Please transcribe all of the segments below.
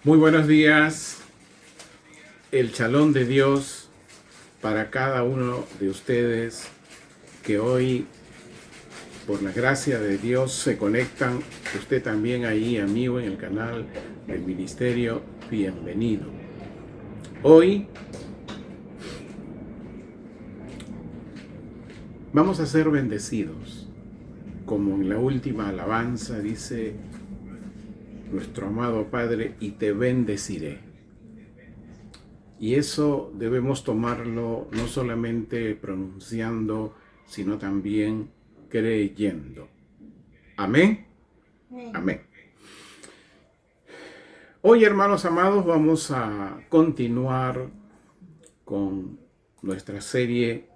Muy buenos días, el Shalom de Dios para cada uno de ustedes que hoy, por la gracia de Dios, se conectan. Usted también ahí, amigo, en el canal del Ministerio, bienvenido. Hoy vamos a ser bendecidos, como en la última alabanza dice nuestro amado Padre, y te bendeciré. Y eso debemos tomarlo no solamente pronunciando, sino también creyendo. Amén. Amén. Hoy, hermanos amados, vamos a continuar con nuestra serie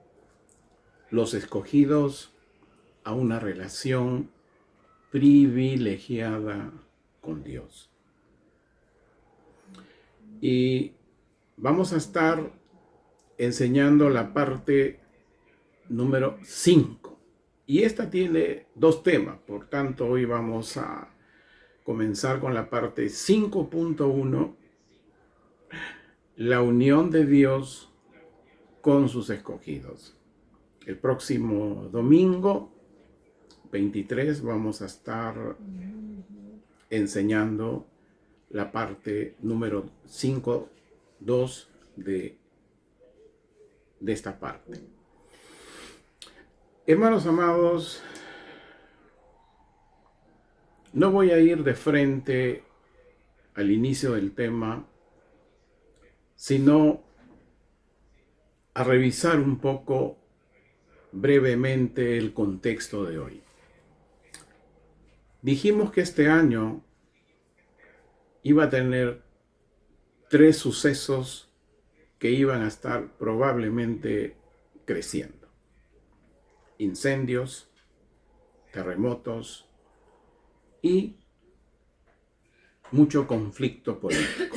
Los escogidos a una relación privilegiada con Dios. Y vamos a estar enseñando la parte número 5. Y esta tiene dos temas, por tanto hoy vamos a comenzar con la parte 5.1, la unión de Dios con sus escogidos. El próximo domingo 23 vamos a estar enseñando la parte número 5.2 de esta parte. Hermanos amados, no voy a ir de frente al inicio del tema, sino a revisar un poco brevemente el contexto de hoy. Dijimos que este año iba a tener 3 sucesos que iban a estar probablemente creciendo: incendios, terremotos y mucho conflicto político.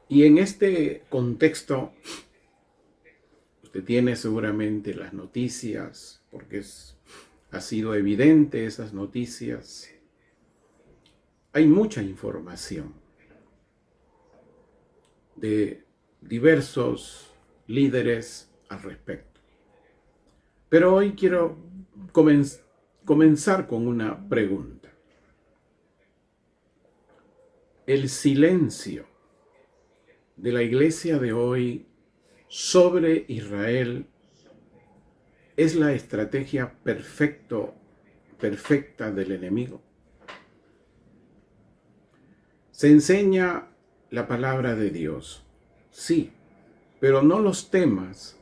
Y en este contexto, usted tiene seguramente las noticias, porque ha sido evidente esas noticias. Hay mucha información de diversos líderes al respecto. Pero hoy quiero comenzar con una pregunta. El silencio de la iglesia de hoy sobre Israel es la estrategia perfecta del enemigo. Se enseña la palabra de Dios, sí, pero no los temas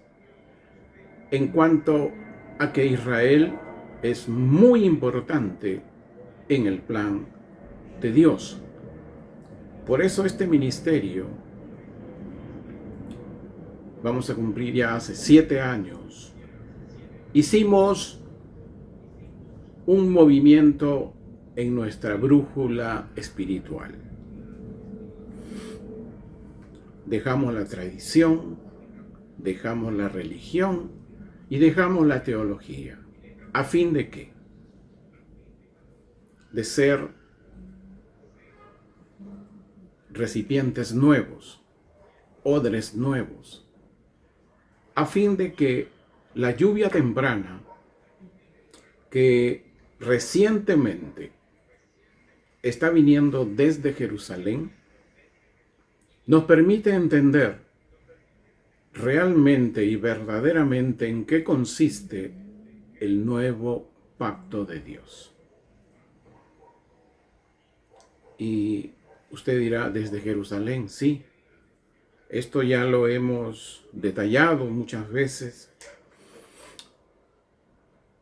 en cuanto a que Israel es muy importante en el plan de Dios. Por eso este ministerio, vamos a cumplir ya hace 7 años, hicimos un movimiento en nuestra brújula espiritual. Dejamos la tradición, dejamos la religión y dejamos la teología. ¿A fin de qué? De ser recipientes nuevos, odres nuevos, a fin de que la lluvia temprana que recientemente está viniendo desde Jerusalén nos permite entender realmente y verdaderamente en qué consiste el nuevo pacto de Dios. Y usted dirá, desde Jerusalén, sí. Esto ya lo hemos detallado muchas veces.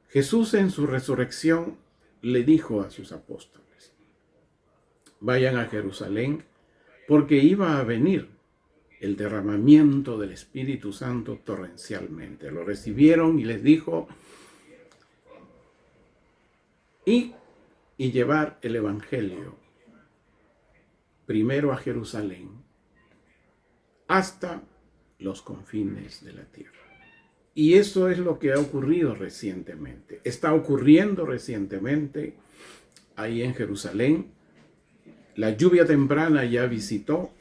Jesús en su resurrección le dijo a sus apóstoles: vayan a Jerusalén, porque iba a venir el derramamiento del Espíritu Santo torrencialmente. Lo recibieron y les dijo: y llevar el Evangelio primero a Jerusalén hasta los confines de la tierra. Y eso es lo que ha ocurrido recientemente. Está ocurriendo recientemente ahí en Jerusalén. la lluvia temprana ya visitó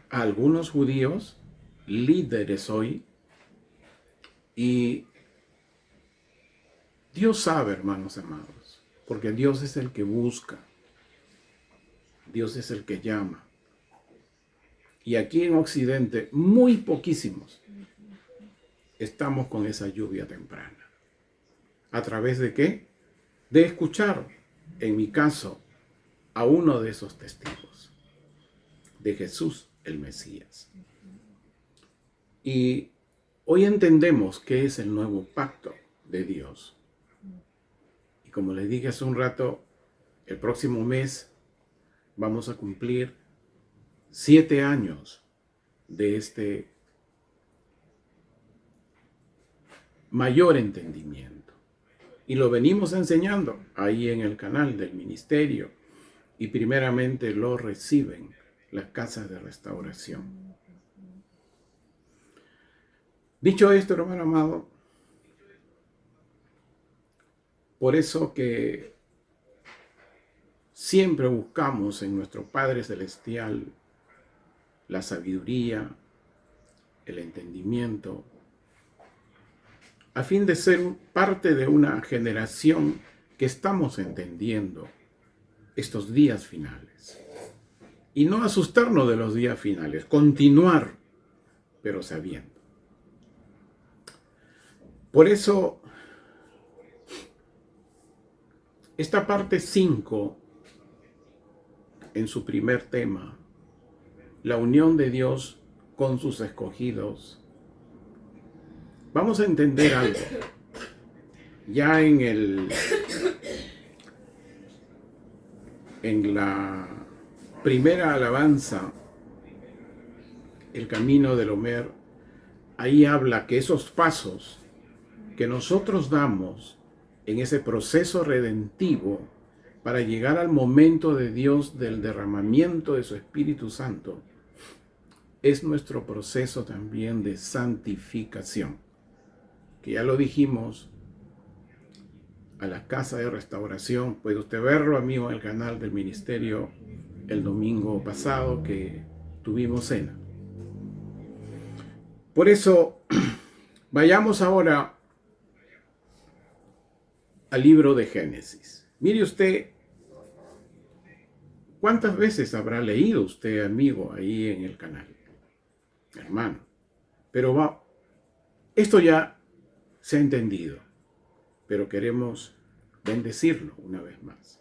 a algunos judíos, líderes hoy, y Dios sabe, hermanos amados, porque Dios es el que busca, Dios es el que llama. Y aquí en Occidente, muy poquísimos estamos con esa lluvia temprana. ¿A través de qué? De escuchar, en mi caso, a uno de esos testigos, de Jesús el Mesías. Y hoy entendemos qué es el nuevo pacto de Dios. Y como les dije hace un rato, el próximo mes vamos a cumplir 7 años de este mayor entendimiento. Y lo venimos enseñando ahí en el canal del ministerio. Y primeramente lo reciben las casas de restauración. Dicho esto, hermano amado, por eso que siempre buscamos en nuestro Padre Celestial la sabiduría, el entendimiento, a fin de ser parte de una generación que estamos entendiendo estos días finales. Y no asustarnos de los días finales, continuar, pero sabiendo. Por eso, esta parte 5, en su primer tema, la unión de Dios con sus escogidos, vamos a entender algo. Ya en la primera alabanza, el camino del Homer, ahí habla que esos pasos que nosotros damos en ese proceso redentivo para llegar al momento de Dios del derramamiento de su Espíritu Santo, es nuestro proceso también de santificación, que ya lo dijimos a la casa de restauración. Puede usted verlo, amigo, en el canal del ministerio el domingo pasado que tuvimos cena. Por eso, vayamos ahora al libro de Génesis. Mire usted, ¿cuántas veces habrá leído usted, amigo, ahí en el canal? Hermano, pero esto ya se ha entendido, pero queremos bendecirlo una vez más.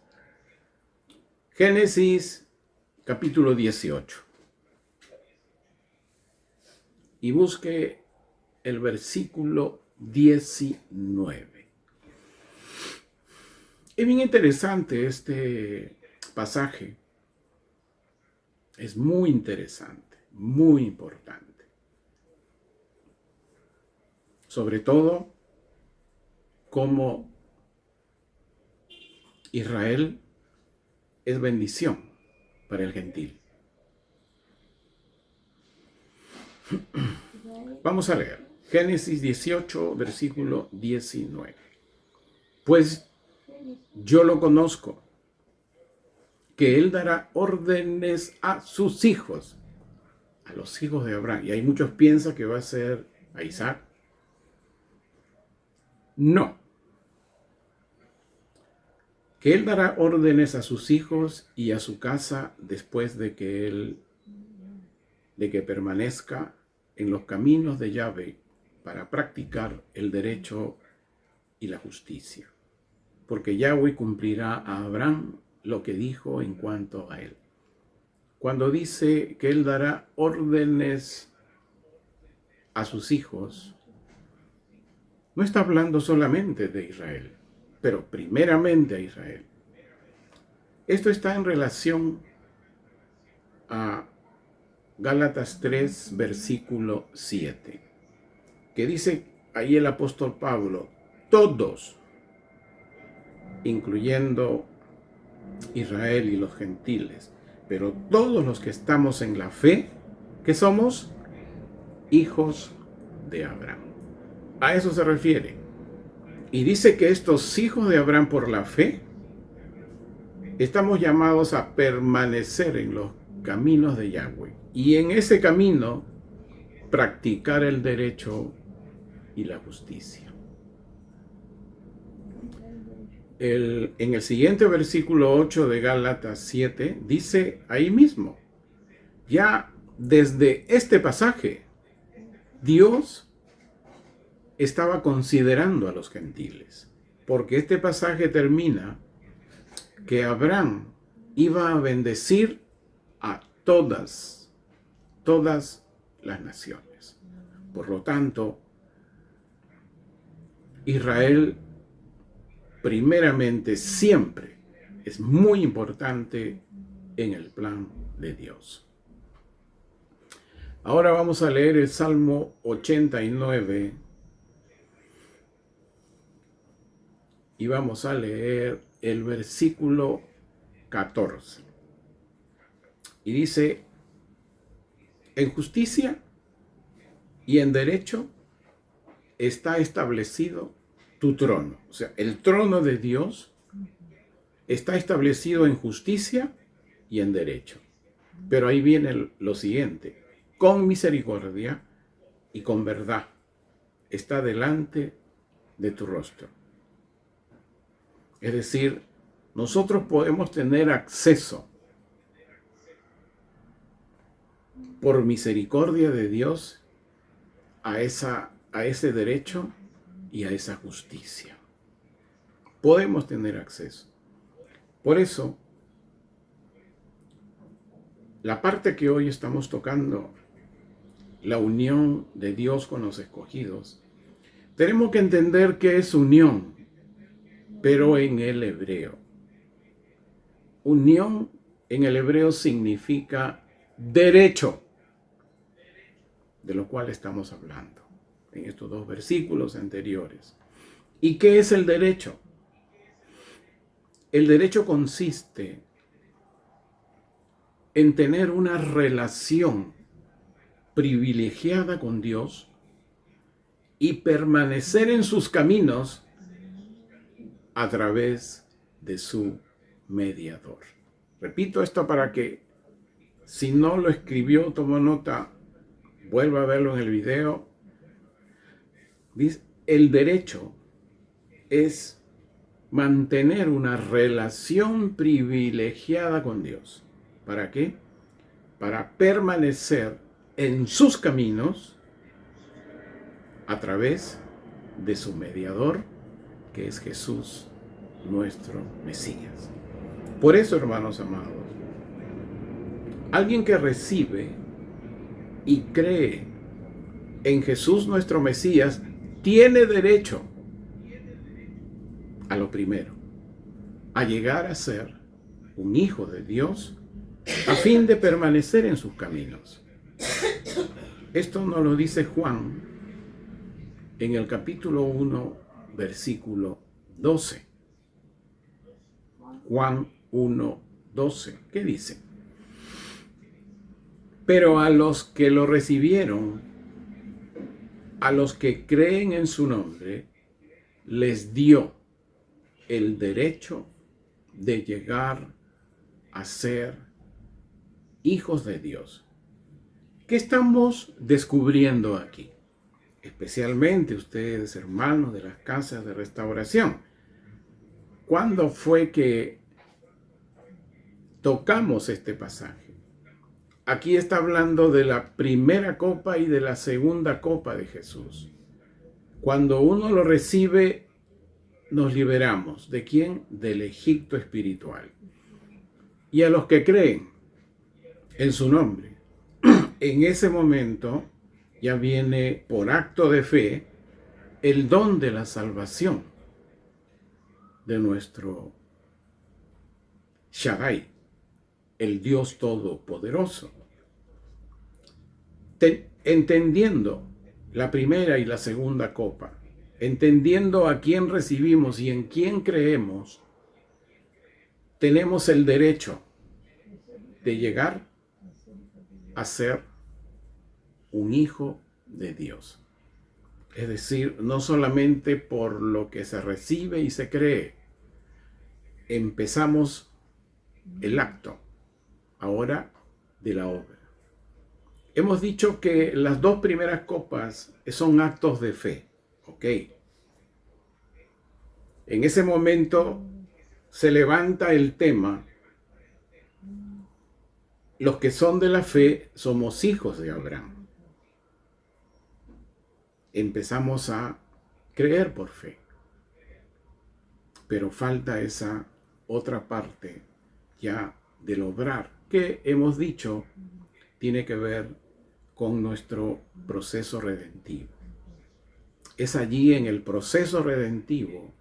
Génesis capítulo 18. Y busque el versículo 19. Es bien interesante este pasaje. Es muy interesante, muy importante. Sobre todo, cómo Israel es bendición para el gentil. Vamos a leer. Génesis 18, versículo 19. Pues yo lo conozco, que él dará órdenes a sus hijos, a los hijos de Abraham. Y hay muchos piensan que va a ser a Isaac. No. Que él dará órdenes a sus hijos y a su casa después de que permanezca en los caminos de Yahvé para practicar el derecho y la justicia. Porque Yahvé cumplirá a Abraham lo que dijo en cuanto a él. Cuando dice que él dará órdenes a sus hijos, no está hablando solamente de Israel, pero primeramente a Israel. Esto está en relación a Gálatas 3, versículo 7, que dice ahí el apóstol Pablo, todos, incluyendo Israel y los gentiles, pero todos los que estamos en la fe, que somos hijos de Abraham. A eso se refiere. Y dice que estos hijos de Abraham por la fe estamos llamados a permanecer en los caminos de Yahweh y en ese camino practicar el derecho y la justicia. En el siguiente versículo 8 de Gálatas 7 dice ahí mismo, ya desde este pasaje, Dios estaba considerando a los gentiles, porque este pasaje termina que Abraham iba a bendecir a todas las naciones. Por lo tanto, Israel primeramente siempre es muy importante en el plan de Dios. Ahora vamos a leer el Salmo 89 y vamos a leer el versículo 14. Y dice, en justicia y en derecho está establecido tu trono. O sea, el trono de Dios está establecido en justicia y en derecho. Pero ahí viene lo siguiente, con misericordia y con verdad está delante de tu rostro. Es decir, nosotros podemos tener acceso por misericordia de Dios a ese derecho y a esa justicia. Podemos tener acceso. Por eso, la parte que hoy estamos tocando, la unión de Dios con los escogidos, tenemos que entender que es unión, pero en el hebreo. Unión en el hebreo significa derecho, de lo cual estamos hablando en estos dos versículos anteriores. ¿Y qué es el derecho? El derecho consiste en tener una relación privilegiada con Dios y permanecer en sus caminos a través de su mediador. Repito esto para que, si no lo escribió, tomó nota, vuelva a verlo en el video. Dice, el derecho es mantener una relación privilegiada con Dios. ¿Para qué? Para permanecer en sus caminos a través de su mediador, que es Jesús, nuestro Mesías. Por eso, hermanos amados, alguien que recibe y cree en Jesús, nuestro Mesías, tiene derecho a lo primero, a llegar a ser un hijo de Dios a fin de permanecer en sus caminos. Esto nos lo dice Juan en el capítulo 1, versículo 12. Juan 1, 12. ¿Qué dice? Pero a los que lo recibieron, a los que creen en su nombre, les dio el derecho de llegar a ser hijos de Dios. ¿Qué estamos descubriendo aquí? Especialmente ustedes, hermanos de las casas de restauración. ¿Cuándo fue que tocamos este pasaje? Aquí está hablando de la primera copa y de la segunda copa de Jesús. Cuando uno lo recibe, nos liberamos. ¿De quién? Del Egipto espiritual. Y a los que creen en su nombre, en ese momento ya viene por acto de fe el don de la salvación de nuestro Shaddai, el Dios Todopoderoso. Entendiendo la primera y la segunda copa, entendiendo a quién recibimos y en quién creemos, tenemos el derecho de llegar a ser un hijo de Dios. Es decir, no solamente por lo que se recibe y se cree, empezamos el acto, ahora de la obra. Hemos dicho que las dos primeras copas son actos de fe, ¿ok? En ese momento se levanta el tema: los que son de la fe somos hijos de Abraham. Empezamos a creer por fe, pero falta esa otra parte ya del obrar, que hemos dicho tiene que ver con nuestro proceso redentivo. Es allí en el proceso redentivo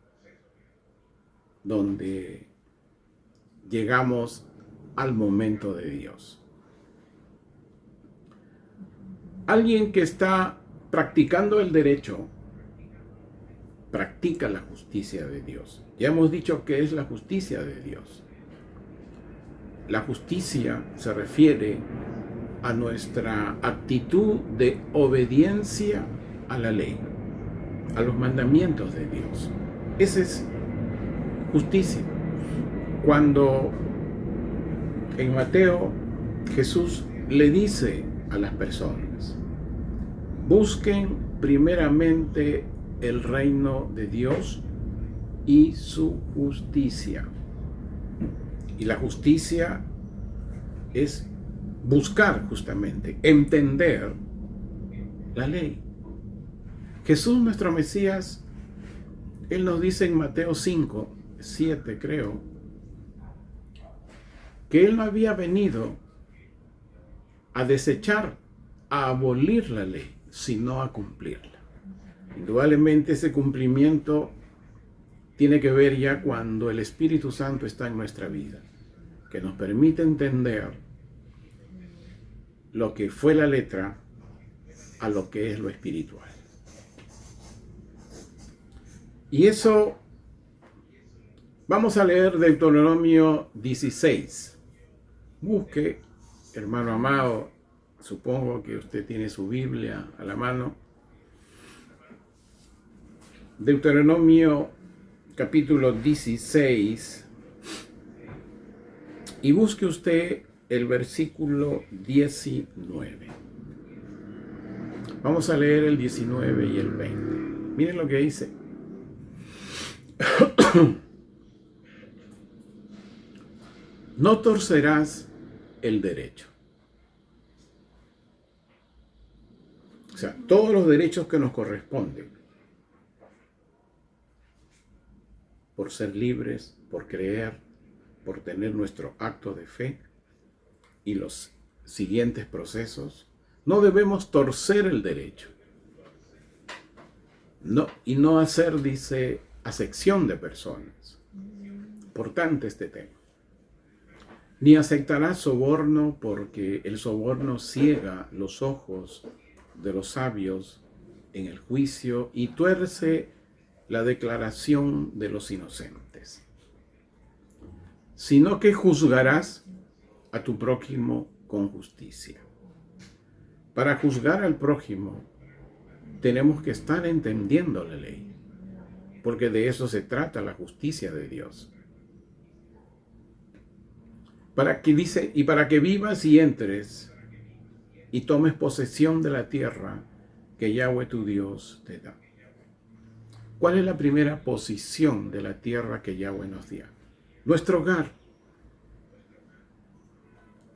donde llegamos al momento de Dios. Alguien que está practicando el derecho practica la justicia de Dios. Ya hemos dicho que es la justicia de Dios. La justicia se refiere a nuestra actitud de obediencia a la ley, a los mandamientos de Dios. Esa es justicia. Cuando en Mateo Jesús le dice a las personas: busquen primeramente el reino de Dios y su justicia. Y la justicia es buscar justamente, entender la ley. Jesús, nuestro Mesías, Él nos dice en Mateo 5, 7 creo, que Él no había venido a desechar, a abolir la ley, sino a cumplirla. Indudablemente ese cumplimiento tiene que ver ya cuando el Espíritu Santo está en nuestra vida, que nos permite entender lo que fue la letra a lo que es lo espiritual. Y eso, vamos a leer Deuteronomio 16. Busque, hermano amado, supongo que usted tiene su Biblia a la mano. Deuteronomio capítulo 16, y busque usted el versículo 19. Vamos a leer el 19 y el 20. Miren lo que dice. No torcerás el derecho. O sea, todos los derechos que nos corresponden por ser libres, por creer, por tener nuestro acto de fe y los siguientes procesos, no debemos torcer el derecho. No, y no hacer, dice, acepción de personas. Importante este tema. Ni aceptarás soborno, porque el soborno ciega los ojos de los sabios en el juicio y tuerce la declaración de los inocentes, sino que juzgarás a tu prójimo con justicia. Para juzgar al prójimo tenemos que estar entendiendo la ley, porque de eso se trata la justicia de Dios. Para que vivas y entres y tomes posesión de la tierra que Yahweh tu Dios te da. ¿Cuál es la primera posición de la tierra que Yahweh nos dio? Nuestro hogar.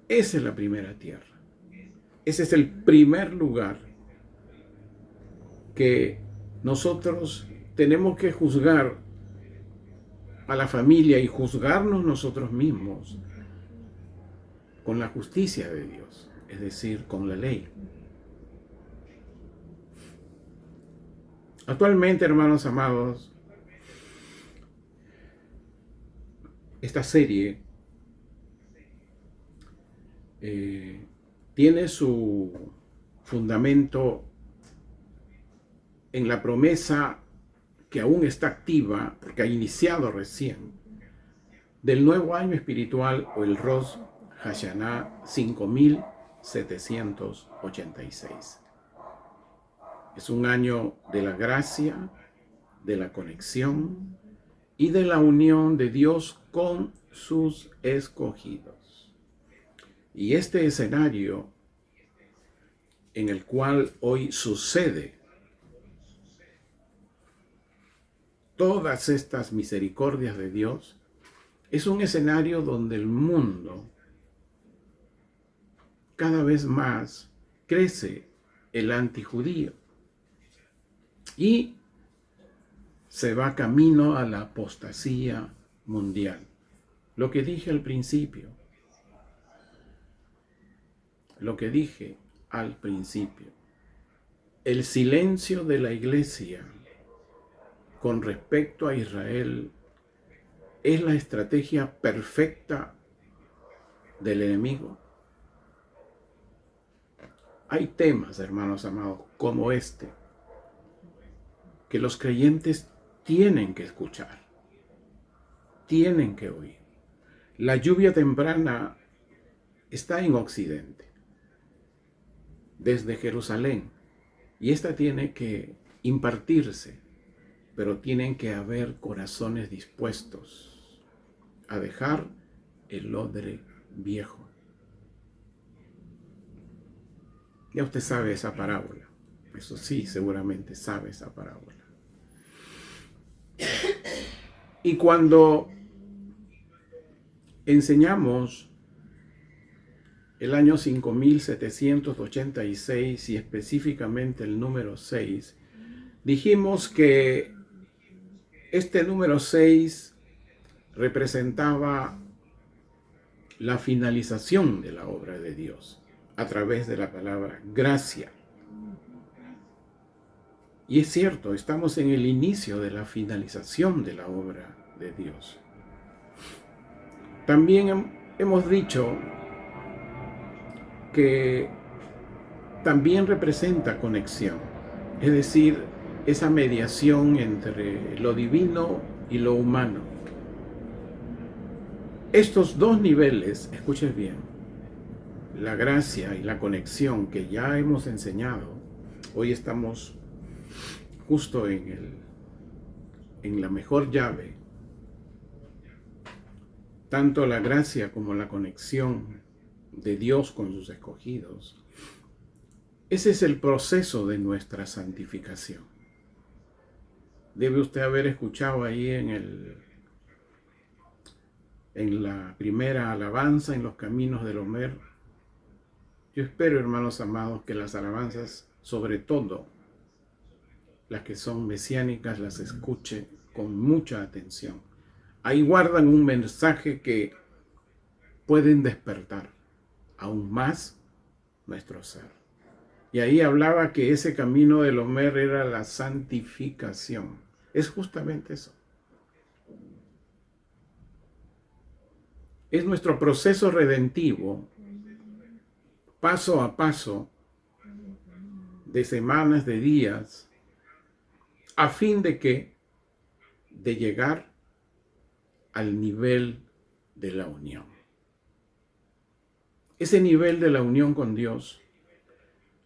Esa es la primera tierra. Ese es el primer lugar que nosotros tenemos que juzgar a la familia y juzgarnos nosotros mismos con la justicia de Dios, es decir, con la ley. Actualmente, hermanos amados, esta serie tiene su fundamento en la promesa que aún está activa, porque ha iniciado recién, del nuevo año espiritual o el Rosh Hashanah 5786. Es un año de la gracia, de la conexión y de la unión de Dios con sus escogidos. Y este escenario en el cual hoy sucede todas estas misericordias de Dios, es un escenario donde el mundo cada vez más crece el antijudío y se va camino a la apostasía mundial. Lo que dije al principio, el silencio de la iglesia con respecto a Israel es la estrategia perfecta del enemigo. Hay temas, hermanos amados, como este, que los creyentes tienen que escuchar, tienen que oír. La lluvia temprana está en Occidente, desde Jerusalén, y esta tiene que impartirse, pero tienen que haber corazones dispuestos a dejar el odre viejo. Ya usted sabe esa parábola, eso sí, seguramente sabe esa parábola. Y cuando enseñamos el año 5786 y específicamente el número 6, dijimos que este número 6 representaba la finalización de la obra de Dios a través de la palabra gracia. Y es cierto, estamos en el inicio de la finalización de la obra de Dios. También hemos dicho que también representa conexión, es decir, esa mediación entre lo divino y lo humano. Estos dos niveles, escuchen bien, la gracia y la conexión que ya hemos enseñado, hoy estamos justo en la mejor llave, tanto la gracia como la conexión de Dios con sus escogidos. Ese es el proceso de nuestra santificación. Debe usted haber escuchado ahí en la primera alabanza, en los caminos del Homer. Yo espero, hermanos amados, que las alabanzas, sobre todo las que son mesiánicas, las escuche con mucha atención. Ahí guardan un mensaje que pueden despertar aún más nuestro ser. Y ahí hablaba que ese camino del Homer era la santificación. Es justamente eso. Es nuestro proceso redentivo, paso a paso, de semanas, de días, a fin de llegar al nivel de la unión. Ese nivel de la unión con Dios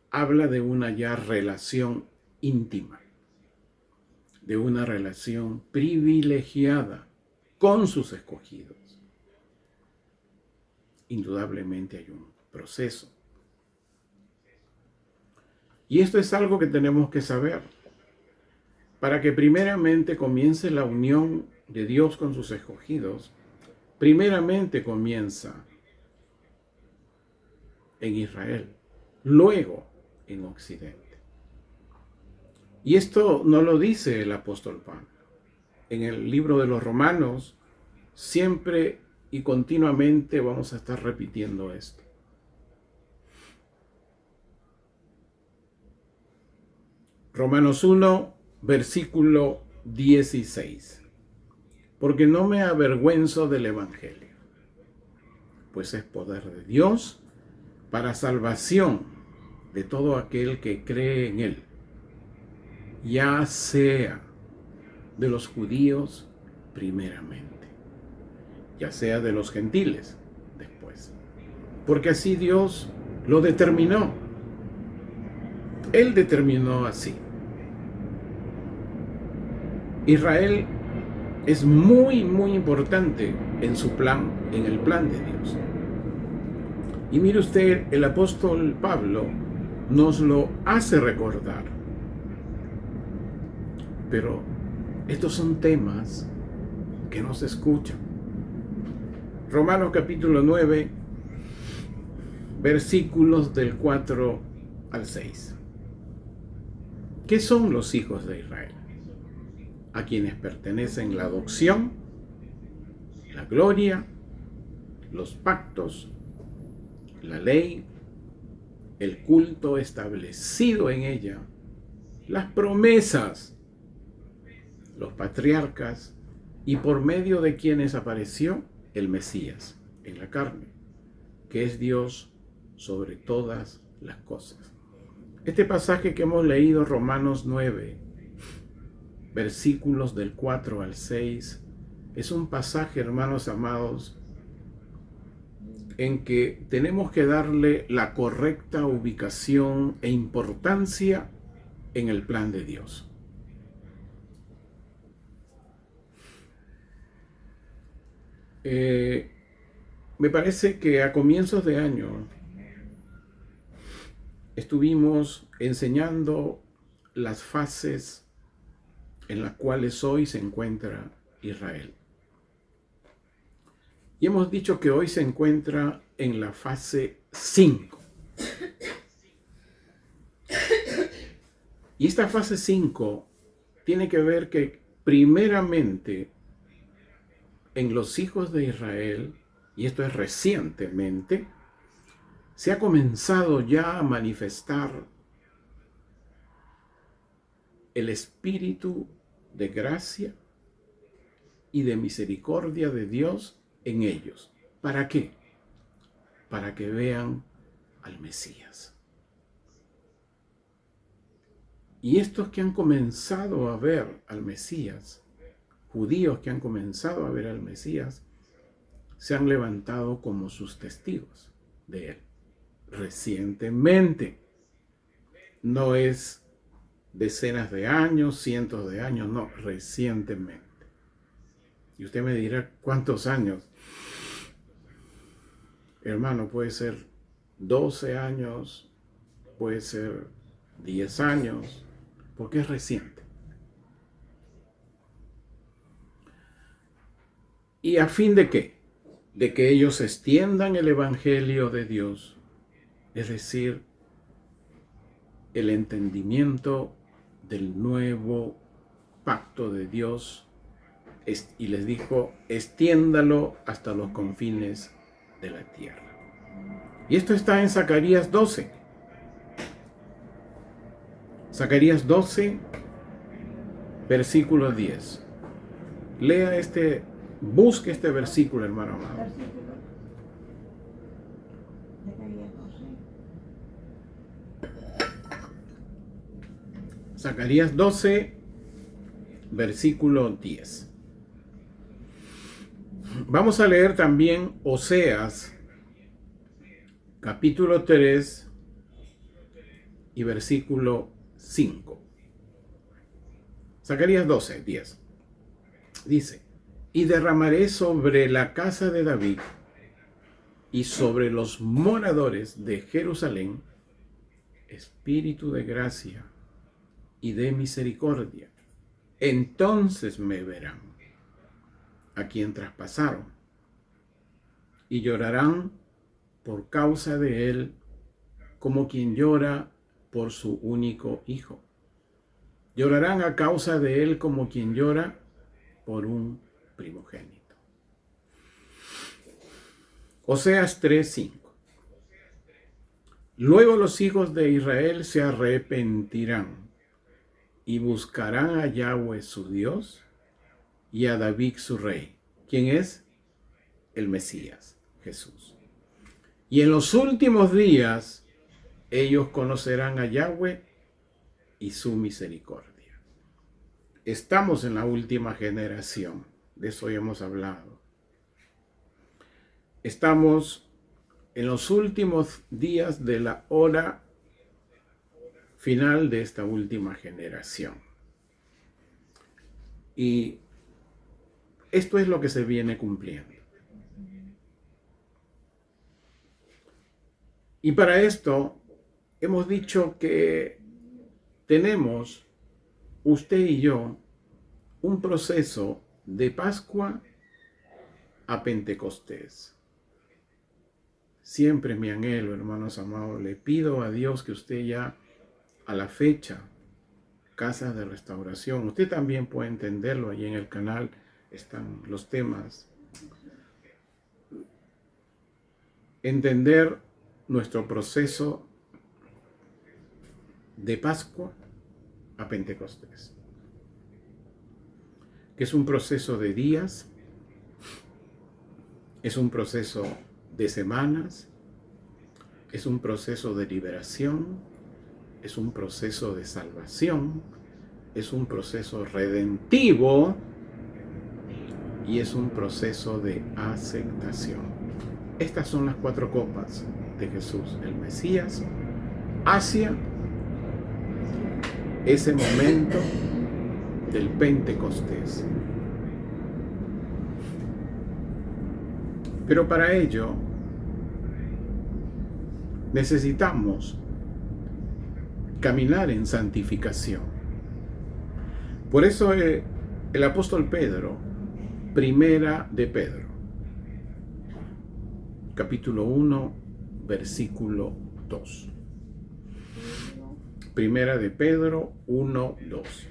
habla de una ya relación íntima, de una relación privilegiada con sus escogidos. Indudablemente hay un proceso. Y esto es algo que tenemos que saber. Para que primeramente comience la unión de Dios con sus escogidos, primeramente comienza en Israel, luego en Occidente. Y esto no lo dice el apóstol Pablo. En el libro de los Romanos, siempre y continuamente vamos a estar repitiendo esto. Romanos 1, versículo 16. Porque no me avergüenzo del Evangelio, pues es poder de Dios para salvación de todo aquel que cree en él, ya sea de los judíos primeramente, ya sea de los gentiles después. Porque así Dios lo determinó. Él determinó así. Israel es muy, muy importante en su plan, en el plan de Dios. Y mire usted, el apóstol Pablo nos lo hace recordar. Pero estos son temas que no se escuchan. Romanos capítulo 9, versículos del 4 al 6. ¿Qué son los hijos de Israel? A quienes pertenecen la adopción, la gloria, los pactos, la ley, el culto establecido en ella, las promesas, los patriarcas, y por medio de quienes apareció el Mesías en la carne, que es Dios sobre todas las cosas. Este pasaje que hemos leído, Romanos 9, versículos del 4 al 6, es un pasaje, hermanos amados, en que tenemos que darle la correcta ubicación e importancia en el plan de Dios. Me parece que a comienzos de año estuvimos enseñando las fases en las cuales hoy se encuentra Israel. Y hemos dicho que hoy se encuentra en la fase 5. Y esta fase 5 tiene que ver que primeramente en los hijos de Israel, y esto es recientemente, se ha comenzado ya a manifestar el espíritu de gracia y de misericordia de Dios en ellos. ¿Para qué? Para que vean al Mesías. Y estos que han comenzado a ver al Mesías, judíos que han comenzado a ver al Mesías, se han levantado como sus testigos de él. Recientemente. No es decenas de años, cientos de años, no, recientemente. Y usted me dirá, ¿cuántos años? Hermano, puede ser 12 años, puede ser 10 años, porque es reciente. ¿Y a fin de qué? De que ellos extiendan el Evangelio de Dios, es decir, el entendimiento del nuevo pacto de Dios, y les dijo, extiéndalo hasta los confines de la tierra. Y esto está en Zacarías 12. Zacarías 12, versículo 10. Lea busque este versículo, hermano amado. Zacarías 12, versículo 10. Vamos a leer también Oseas, capítulo 3 y versículo 5. Zacarías 12, 10. Dice, y derramaré sobre la casa de David y sobre los moradores de Jerusalén espíritu de gracia y de misericordia. Entonces me verán a quien traspasaron y llorarán por causa de él como quien llora por su único hijo. Llorarán a causa de él como quien llora por un primogénito. Oseas 3:5. Luego los hijos de Israel se arrepentirán y buscarán a Yahweh su Dios y a David su rey, quien es el Mesías, Jesús. Y en los últimos días ellos conocerán a Yahweh y su misericordia. Estamos en la última generación, de eso ya hemos hablado. Estamos en los últimos días de la hora final de esta última generación. Y esto es lo que se viene cumpliendo. Y para esto hemos dicho que tenemos, usted y yo, un proceso de Pascua a Pentecostés. Siempre mi anhelo, hermanos amados, le pido a Dios que usted ya a la fecha, Casas de Restauración, usted también puede entenderlo, ahí en el canal están los temas. Entender nuestro proceso de Pascua a Pentecostés, que es un proceso de días, es un proceso de semanas, es un proceso de liberación, es un proceso de salvación, es un proceso redentivo y es un proceso de aceptación. Estas son las 4 copas de Jesús, el Mesías, hacia ese momento del Pentecostés. Pero para ello necesitamos caminar en santificación. Por eso el apóstol Pedro, primera de Pedro, capítulo 1, versículo 2. Primera de Pedro 1, 2.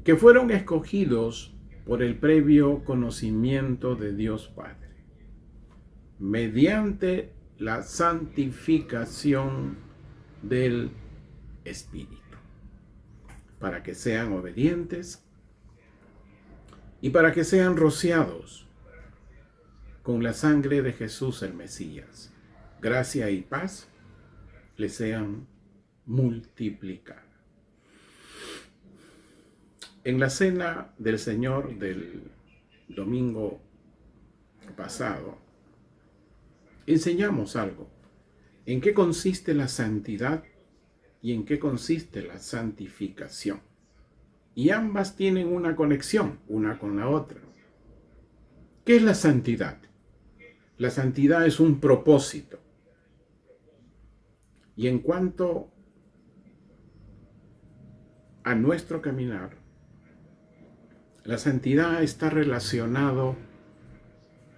Que fueron escogidos por el previo conocimiento de Dios Padre, mediante la santificación del Espíritu, para que sean obedientes y para que sean rociados con la sangre de Jesús el Mesías. Gracia y paz les sean multiplicadas. En la cena del Señor del domingo pasado, enseñamos algo. ¿En qué consiste la santidad y en qué consiste la santificación? Y ambas tienen una conexión, una con la otra. ¿Qué es la santidad? La santidad es un propósito. Y en cuanto a nuestro caminar, la santidad está relacionado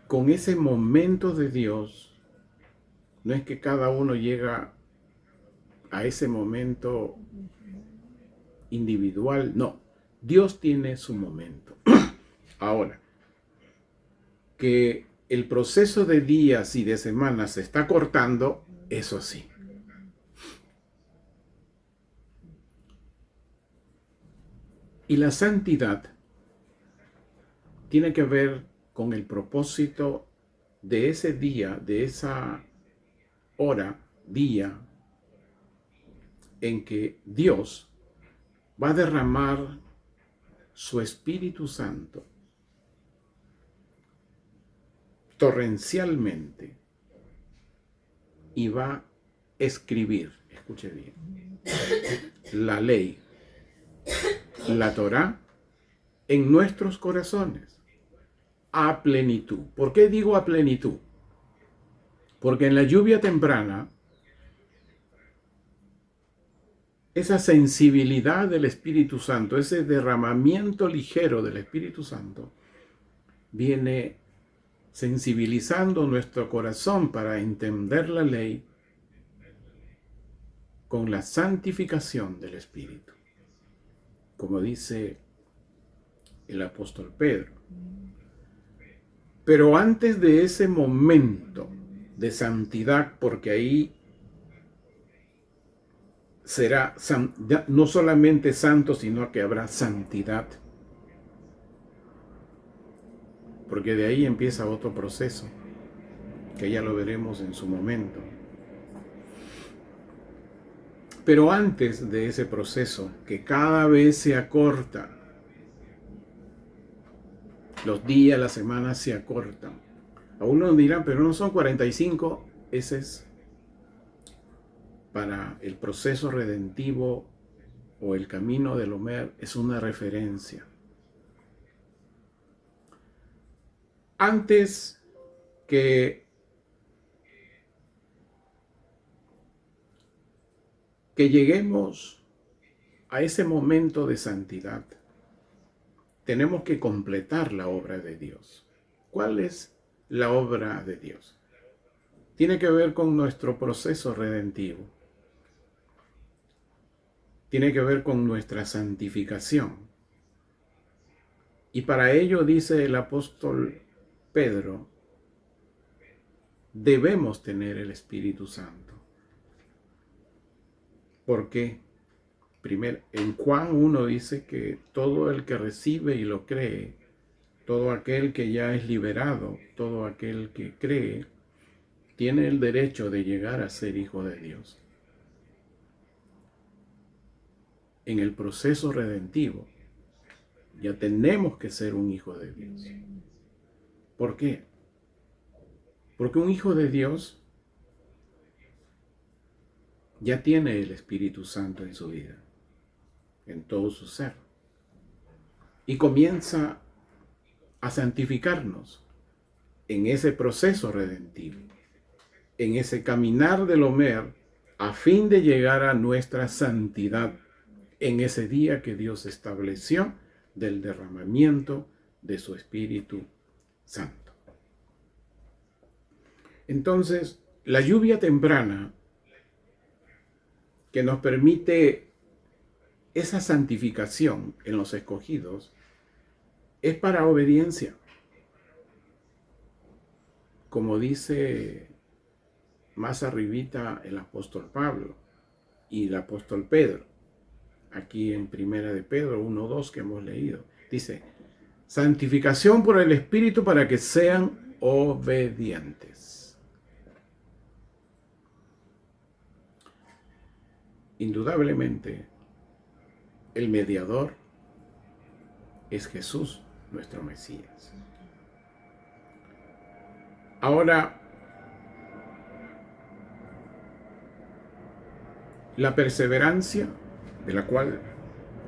con ese momento de Dios. No es que cada uno llega a ese momento individual, no. Dios tiene su momento. Ahora, que el proceso de días y de semanas se está cortando, eso sí. Y la santidad tiene que ver con el propósito de ese día, de esa hora, día, en que Dios va a derramar su Espíritu Santo torrencialmente y va a escribir, escuche bien, la ley, la Torá, en nuestros corazones a plenitud. ¿Por qué digo a plenitud? Porque en la lluvia temprana, esa sensibilidad del Espíritu Santo, ese derramamiento ligero del Espíritu Santo, viene sensibilizando nuestro corazón para entender la ley con la santificación del Espíritu. Como dice el apóstol Pedro. Pero antes de ese momento de santidad, porque ahí será no solamente santo, sino que habrá santidad. Porque de ahí empieza otro proceso, que ya lo veremos en su momento. Pero antes de ese proceso, que cada vez se acorta, los días, las semanas se acortan. A uno dirán, pero no son 45, ese es para el proceso redentivo o el camino del Omer, es una referencia. antes que lleguemos a ese momento de santidad, tenemos que completar la obra de Dios. ¿Cuál es la obra de Dios? Tiene que ver con nuestro proceso redentivo. Tiene que ver con nuestra santificación. Y para ello, dice el apóstol Pedro, debemos tener el Espíritu Santo. ¿Por qué? Primero, en Juan 1 dice que todo el que recibe y lo cree, todo aquel que ya es liberado, todo aquel que cree, tiene el derecho de llegar a ser hijo de Dios. En el proceso redentivo, ya tenemos que ser un hijo de Dios. ¿Por qué? Porque un hijo de Dios ya tiene el Espíritu Santo en su vida, en todo su ser. Y comienza a santificarnos en ese proceso redentivo, en ese caminar del Homer, a fin de llegar a nuestra santidad en ese día que Dios estableció del derramamiento de su Espíritu Santo. Entonces, la lluvia temprana que nos permite esa santificación en los escogidos es para obediencia. Como dice más arribita el apóstol Pablo y el apóstol Pedro, aquí en Primera de Pedro 1:2 que hemos leído, dice, santificación por el Espíritu para que sean obedientes. Indudablemente, el mediador es Jesús, nuestro Mesías. Ahora, la perseverancia, de la cual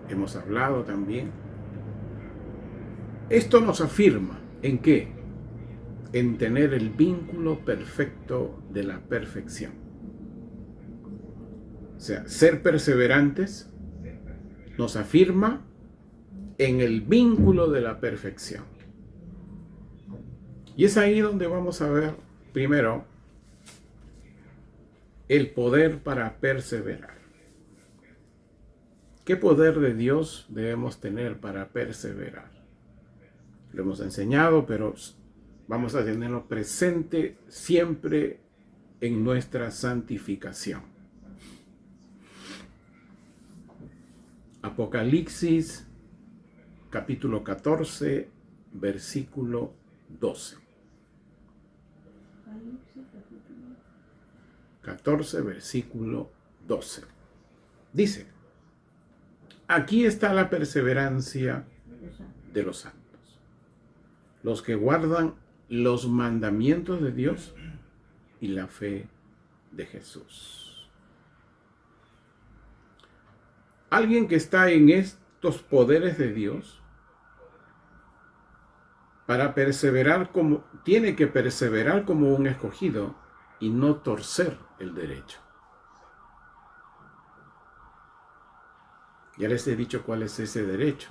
hemos hablado también, esto nos afirma ¿en qué? En tener el vínculo perfecto de la perfección. O sea, ser perseverantes nos afirma en el vínculo de la perfección. Y es ahí donde vamos a ver primero el poder para perseverar. ¿Qué poder de Dios debemos tener para perseverar? Lo hemos enseñado, pero vamos a tenerlo presente siempre en nuestra santificación. Apocalipsis, capítulo 14, versículo 12. 14, versículo 12. Dice, aquí está la perseverancia de los santos, los que guardan los mandamientos de Dios y la fe de Jesús. Alguien que está en estos poderes de Dios, para perseverar tiene que perseverar como un escogido y no torcer el derecho. Ya les he dicho cuál es ese derecho,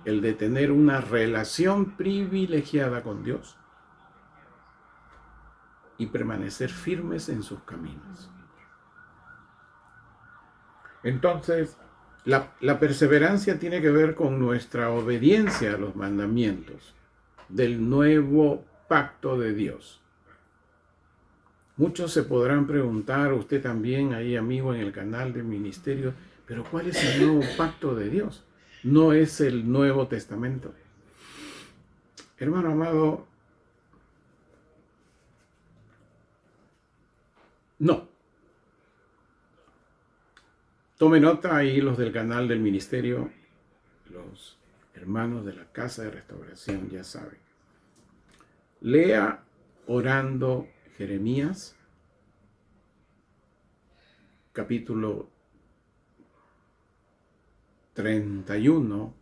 el de tener una relación privilegiada con Dios y permanecer firmes en sus caminos. Entonces, la perseverancia tiene que ver con nuestra obediencia a los mandamientos del nuevo pacto de Dios. Muchos se podrán preguntar, usted también, ahí amigo en el canal del ministerio, pero ¿cuál es el nuevo pacto de Dios? No es el Nuevo Testamento. Hermano amado, no. Tome nota ahí los del canal del ministerio, los hermanos de la Casa de Restauración ya saben. Lea Orando Jeremías, capítulo 31,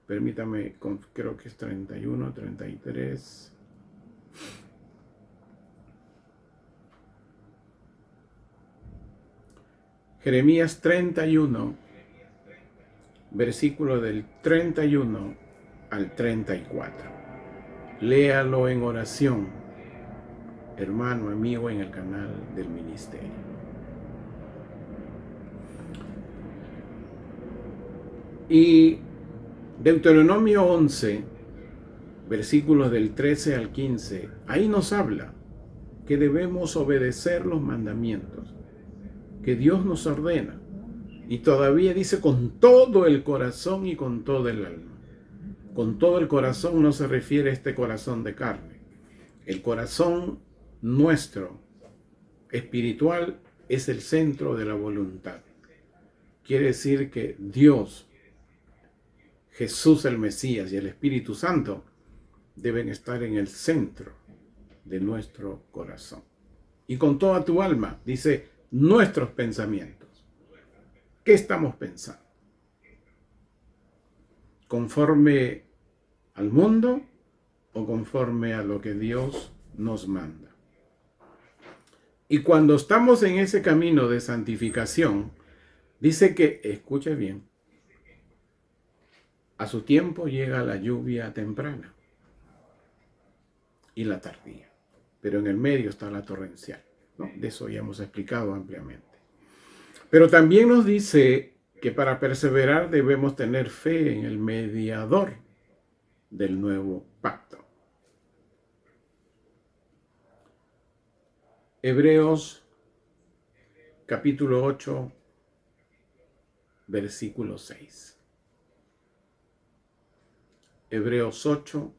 permítame, creo que es 31, 33, Jeremías 31, versículo del 31 al 34. Léalo en oración, hermano, amigo, en el canal del ministerio. Y Deuteronomio 11, versículos del 13 al 15, ahí nos habla que debemos obedecer los mandamientos que Dios nos ordena. Y todavía dice con todo el corazón y con todo el alma. Con todo el corazón no se refiere a este corazón de carne. El corazón nuestro, espiritual, es el centro de la voluntad. Quiere decir que Dios, Jesús el Mesías y el Espíritu Santo deben estar en el centro de nuestro corazón. Y con toda tu alma, dice, nuestros pensamientos. ¿Qué estamos pensando? ¿Conforme al mundo o conforme a lo que Dios nos manda? Y cuando estamos en ese camino de santificación, dice que, escuche bien, a su tiempo llega la lluvia temprana y la tardía, pero en el medio está la torrencial, ¿no? De eso ya hemos explicado ampliamente. Pero también nos dice que para perseverar debemos tener fe en el mediador del nuevo pacto. Hebreos capítulo 8, versículo 6. Hebreos 8,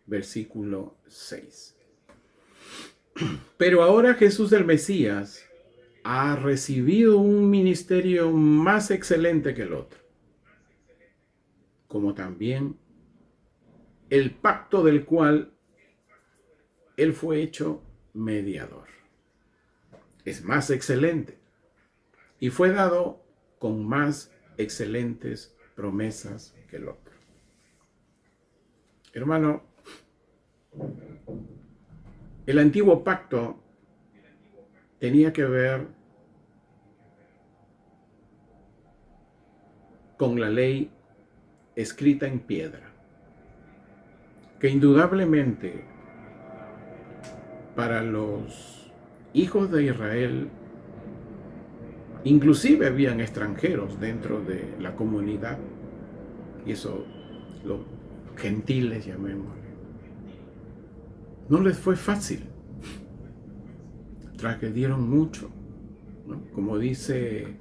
versículo 6. Pero ahora Jesús el Mesías ha recibido un ministerio más excelente que el otro, como también el pacto del cual él fue hecho mediador. Es más excelente y fue dado con más excelentes promesas que el otro. Hermano, el antiguo pacto tenía que ver con la ley escrita en piedra, que indudablemente para los hijos de Israel, inclusive habían extranjeros dentro de la comunidad, y eso los gentiles, llamémosle, no les fue fácil, transgredieron mucho, ¿no? Como dice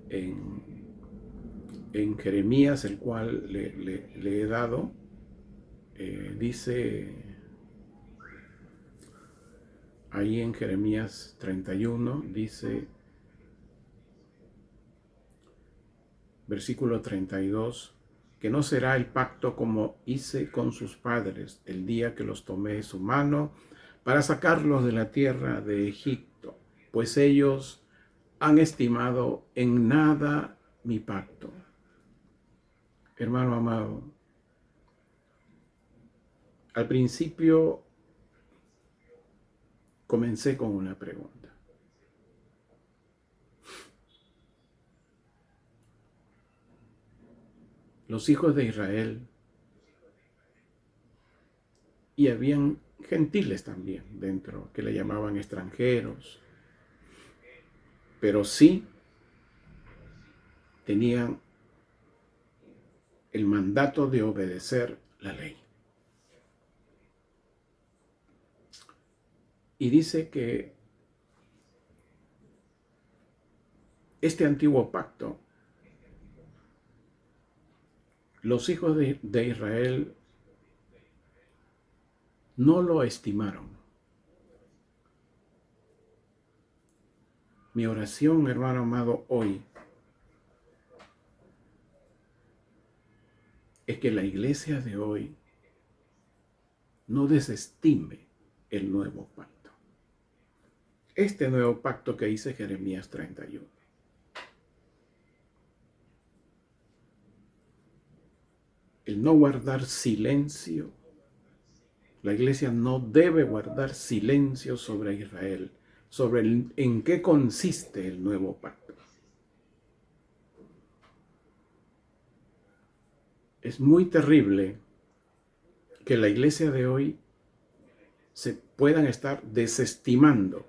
en Jeremías, el cual le he dado, dice ahí en Jeremías 31, dice, versículo 32, que no será el pacto como hice con sus padres el día que los tomé de su mano para sacarlos de la tierra de Egipto, pues ellos han estimado en nada mi pacto. Hermano amado, al principio comencé con una pregunta. Los hijos de Israel, y habían gentiles también dentro, que le llamaban extranjeros, pero sí tenían el mandato de obedecer la ley. Y dice que este antiguo pacto, los hijos de Israel no lo estimaron. Mi oración, hermano amado, hoy es que la iglesia de hoy no desestime el nuevo pacto. Este nuevo pacto que dice Jeremías 31. El no guardar silencio, La iglesia no debe guardar silencio sobre Israel, sobre en qué consiste el nuevo pacto. Es muy terrible que la iglesia de hoy se puedan estar desestimando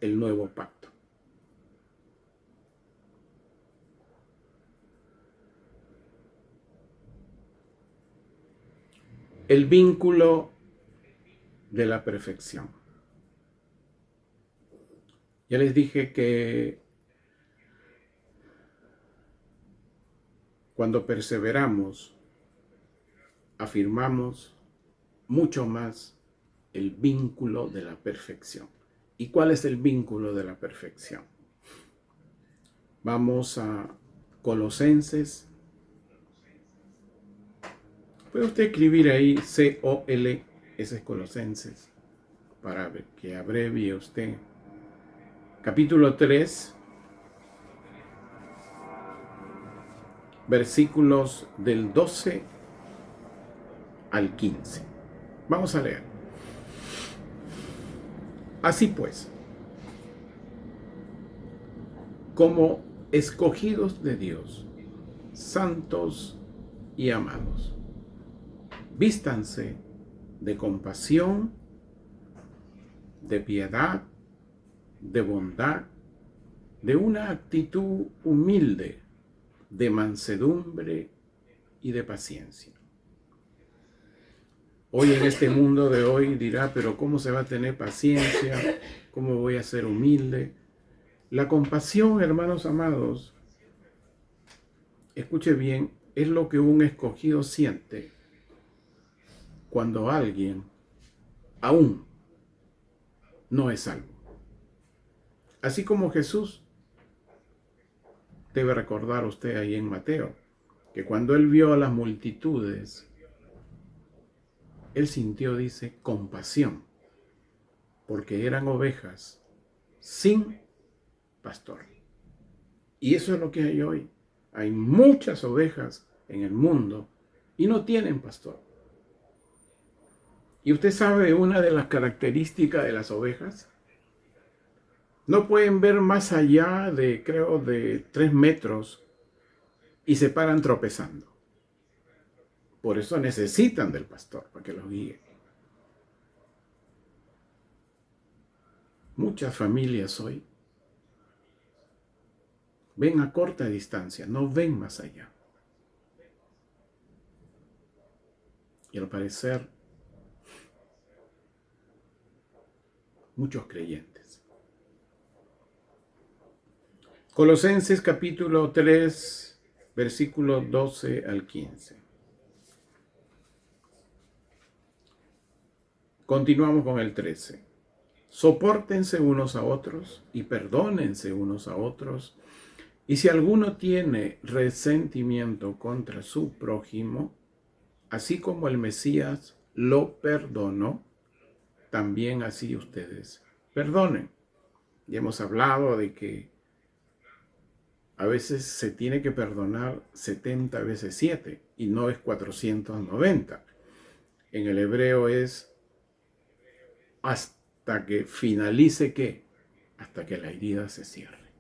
el nuevo pacto. El vínculo de la perfección. Ya les dije que cuando perseveramos, afirmamos mucho más el vínculo de la perfección. ¿Y cuál es el vínculo de la perfección? Vamos a Colosenses. Puede usted escribir ahí C-O-L, ese es Colosenses, para que abrevie usted. Capítulo 3, versículos del 12 al 15. Vamos a leer. Así pues, como escogidos de Dios, santos y amados, vístanse de compasión, de piedad, de bondad, de una actitud humilde, de mansedumbre y de paciencia. Hoy en este mundo de hoy dirá, pero ¿cómo se va a tener paciencia? ¿Cómo voy a ser humilde? La compasión, hermanos amados, escuche bien, es lo que un escogido siente cuando alguien aún no es salvo. Así como Jesús, debe recordar usted ahí en Mateo, que cuando él vio a las multitudes, él sintió, dice, compasión, porque eran ovejas sin pastor. Y eso es lo que hay hoy. Hay muchas ovejas en el mundo y no tienen pastor. ¿Y usted sabe una de las características de las ovejas? No pueden ver más allá de, creo, de 3 metros y se paran tropezando. Por eso necesitan del pastor, para que los guíe. Muchas familias hoy ven a corta distancia, no ven más allá. Y al parecer, muchos creyentes. Colosenses capítulo 3, versículos 12 al 15. Continuamos con el 13. Sopórtense unos a otros y perdónense unos a otros. Y si alguno tiene resentimiento contra su prójimo, así como el Mesías lo perdonó, también así ustedes perdonen. Ya hemos hablado de que a veces se tiene que perdonar 70 veces 7 y no es 490. En el hebreo es hasta que finalice ¿qué? Hasta que la herida se cierre.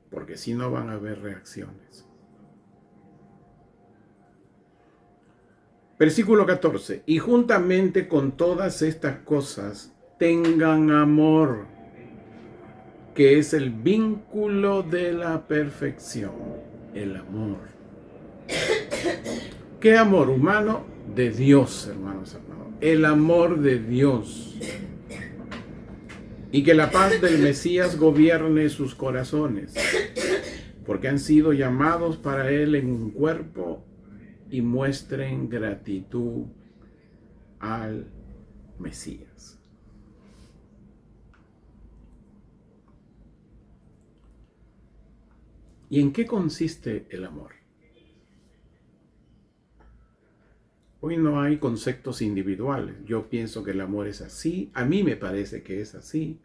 Porque si no van a haber reacciones. Versículo 14. Y juntamente con todas estas cosas tengan amor, que es el vínculo de la perfección. El amor. ¿Qué amor humano? De Dios, hermanos. El amor de Dios. Y que la paz del Mesías gobierne sus corazones, porque han sido llamados para Él en un cuerpo, y muestren gratitud al Mesías. ¿Y en qué consiste el amor? Hoy no hay conceptos individuales. Yo pienso que el amor es así, a mí me parece que es así.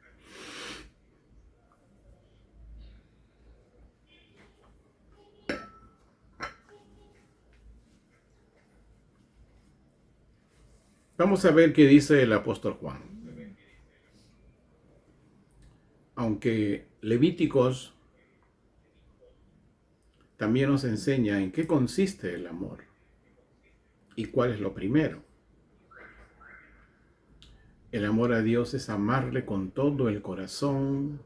Vamos a ver qué dice el apóstol Juan. Aunque Levíticos también nos enseña en qué consiste el amor y cuál es lo primero. El amor a Dios es amarle con todo el corazón,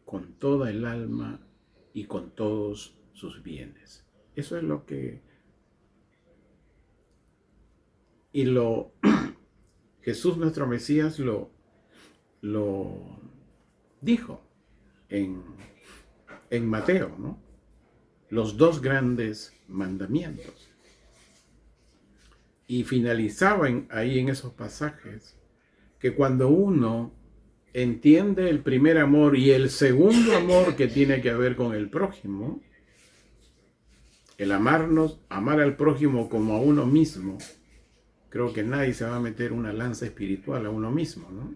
con toda el alma y con todos sus bienes. Eso es lo que... Y Jesús nuestro Mesías lo dijo en Mateo, ¿no? Los dos grandes mandamientos. Y finalizaban ahí en esos pasajes que cuando uno entiende el primer amor y el segundo amor que tiene que ver con el prójimo, el amar al prójimo como a uno mismo, creo que nadie se va a meter una lanza espiritual a uno mismo, ¿no?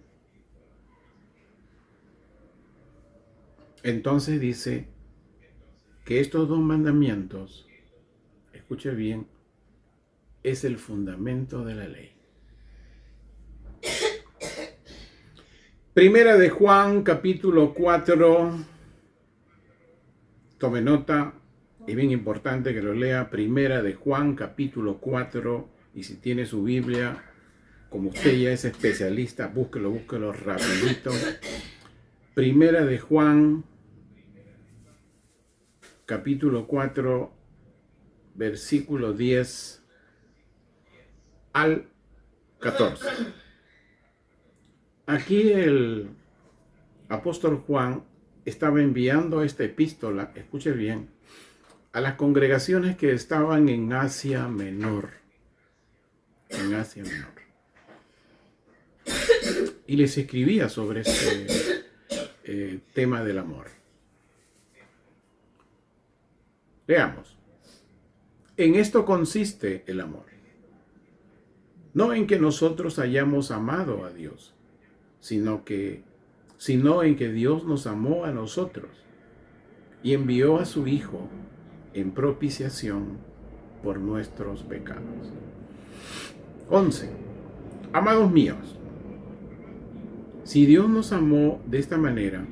Entonces dice que estos dos mandamientos, escuche bien, es el fundamento de la ley. Primera de Juan, capítulo 4, tome nota, es bien importante que lo lea. Primera de Juan, capítulo 4, y si tiene su Biblia, como usted ya es especialista, búsquelo rapidito. Primera de Juan, capítulo 4, versículo 10 al 14. Aquí el apóstol Juan estaba enviando esta epístola, escuche bien, a las congregaciones que estaban en Asia Menor. En Asia Menor. Y les escribía sobre este tema del amor. Veamos. En esto consiste el amor. No en que nosotros hayamos amado a Dios, sino en que Dios nos amó a nosotros y envió a su Hijo en propiciación por nuestros pecados. 11. Amados míos, si Dios nos amó de esta manera,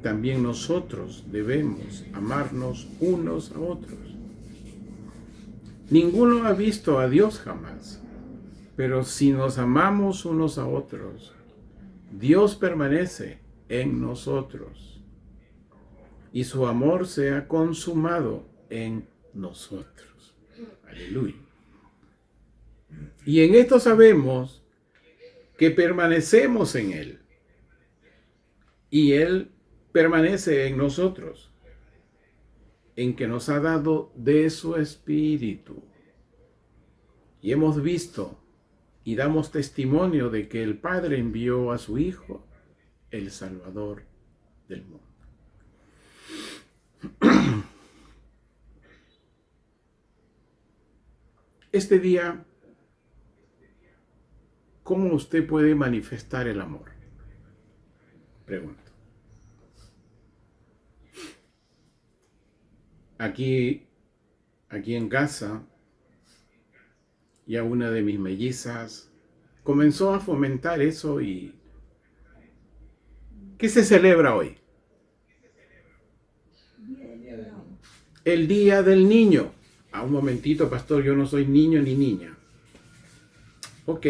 también nosotros debemos amarnos unos a otros. Ninguno ha visto a Dios jamás, pero si nos amamos unos a otros, Dios permanece en nosotros y su amor se ha consumado en nosotros. Aleluya. Y en esto sabemos que permanecemos en Él y Él permanece en nosotros, en que nos ha dado de su Espíritu. Y hemos visto y damos testimonio de que el Padre envió a su Hijo, el Salvador del mundo. Este día, ¿cómo usted puede manifestar el amor? Pregunto. Aquí en casa, ya una de mis mellizas comenzó a fomentar eso. Y ¿qué se celebra hoy? El Día del Niño. Un momentito, pastor, yo no soy niño ni niña. Ok,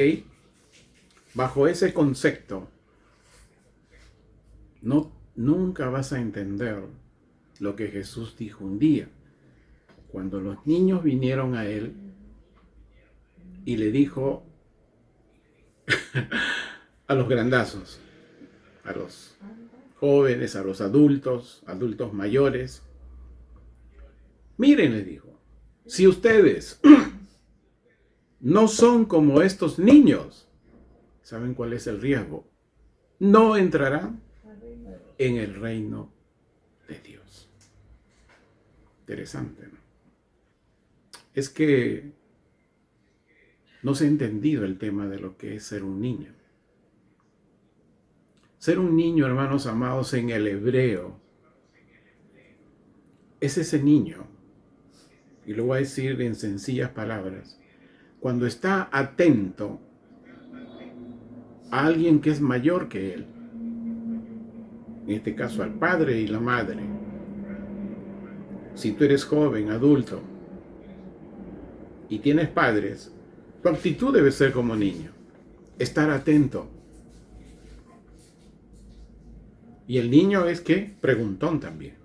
bajo ese concepto, nunca vas a entender lo que Jesús dijo un día, cuando los niños vinieron a Él y le dijo a los grandazos, a los jóvenes, a los adultos mayores, miren, le dijo, si ustedes no son como estos niños, ¿saben cuál es el riesgo? No entrarán en el reino de Dios. Interesante, ¿no? Es que no se ha entendido el tema de lo que es ser un niño. Ser un niño, hermanos amados, en el hebreo, es ese niño, y lo voy a decir en sencillas palabras, cuando está atento a alguien que es mayor que él, en este caso al padre y la madre. Si tú eres joven, adulto, y tienes padres, tu actitud debe ser como niño, estar atento. Y el niño es que preguntón también.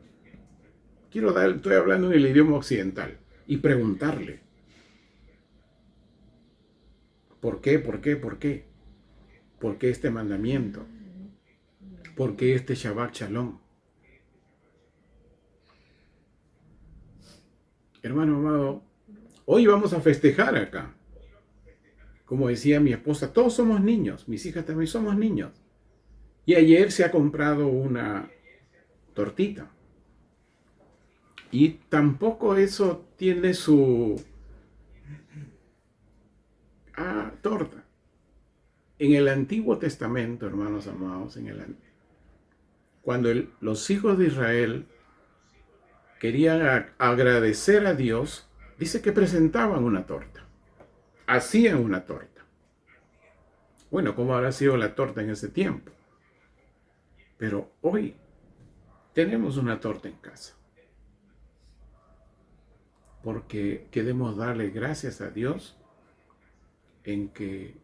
Estoy hablando en el idioma occidental, y preguntarle, ¿por qué? ¿Por qué? ¿Por qué? ¿Por qué este mandamiento? ¿Por qué este Shabbat Shalom? Hermano amado, hoy vamos a festejar acá. Como decía mi esposa, todos somos niños, mis hijas también somos niños. Y ayer se ha comprado una tortita. Y tampoco eso tiene su torta. En el Antiguo Testamento, hermanos amados, cuando los hijos de Israel querían agradecer a Dios, dice que presentaban una torta. Hacían una torta. Bueno, ¿cómo habrá sido la torta en ese tiempo? Pero hoy tenemos una torta en casa. Porque queremos darle gracias a Dios en que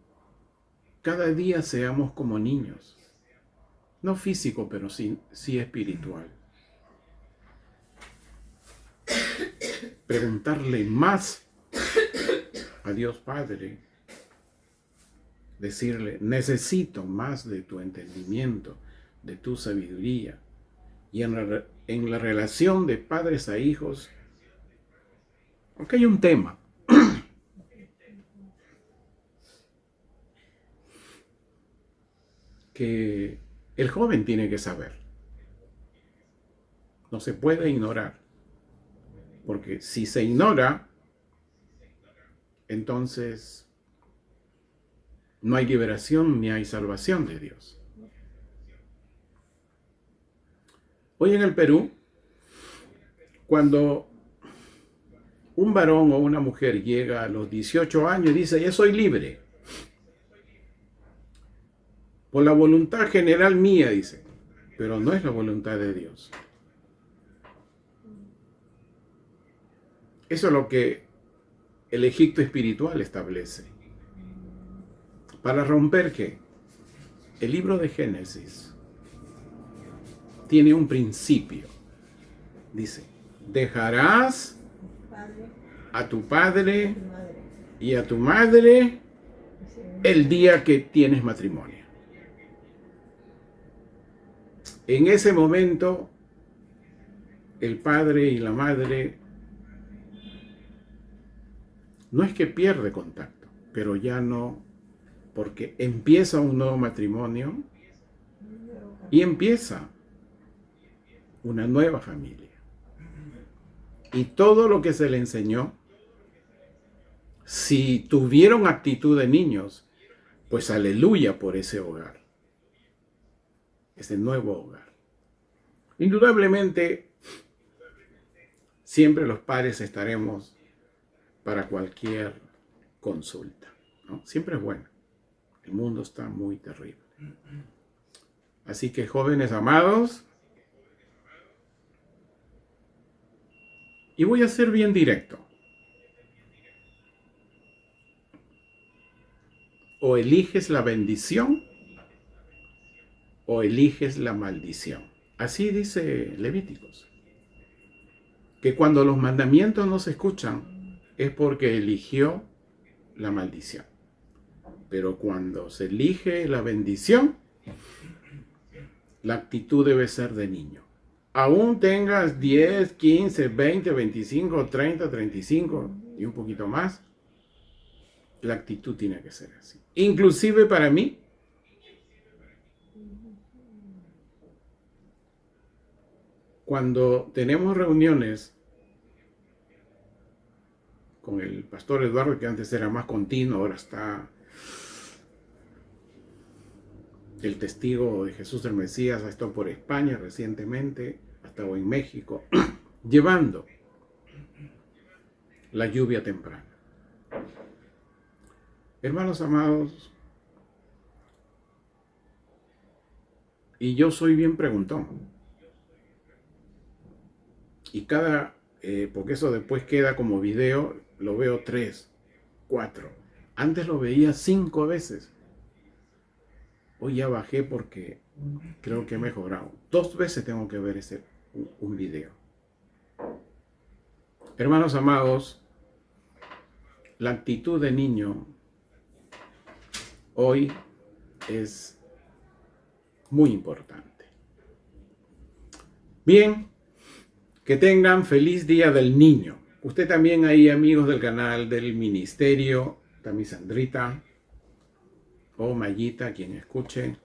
cada día seamos como niños. No físico, pero sí espiritual. Preguntarle más a Dios Padre. Decirle, necesito más de tu entendimiento, de tu sabiduría. Y en la relación de padres a hijos, aunque hay un tema. Que el joven tiene que saber. No se puede ignorar. Porque si se ignora, entonces no hay liberación ni hay salvación de Dios. Hoy en el Perú, cuando un varón o una mujer llega a los 18 años y dice, ya soy libre, por la voluntad general mía, dice, pero no es la voluntad de Dios. Eso es lo que el Egipto espiritual establece. ¿Para romper qué? El libro de Génesis tiene un principio. Dice, dejarás a tu padre y a tu madre el día que tienes matrimonio. En ese momento, el padre y la madre no es que pierde contacto, pero ya no, porque empieza un nuevo matrimonio y empieza una nueva familia. Y todo lo que se le enseñó, si tuvieron actitud de niños, pues aleluya por ese hogar, ese nuevo hogar. Indudablemente, siempre los padres estaremos para cualquier consulta, ¿no? Siempre es bueno. El mundo está muy terrible. Así que, jóvenes amados, y voy a ser bien directo. O eliges la bendición o eliges la maldición. Así dice Levíticos. Que cuando los mandamientos no se escuchan es porque eligió la maldición. Pero cuando se elige la bendición, la actitud debe ser de niño. Aún tengas 10, 15, 20, 25, 30, 35 y un poquito más, la actitud tiene que ser así. Inclusive para mí, cuando tenemos reuniones con el pastor Eduardo, que antes era más continuo, ahora está el testigo de Jesús del Mesías, ha estado por España recientemente, ha estado en México, llevando la lluvia temprana. Hermanos amados, Y yo soy bien preguntón. Y porque eso después queda como video, lo veo 3, 4. Antes lo veía 5 veces. Hoy ya bajé porque creo que he mejorado. 2 veces tengo que ver un video. Hermanos amados, la actitud de niño hoy es muy importante. Bien, que tengan feliz Día del Niño. Usted también ahí, amigos del canal del ministerio, también Sandrita o Mayita, quien escuche.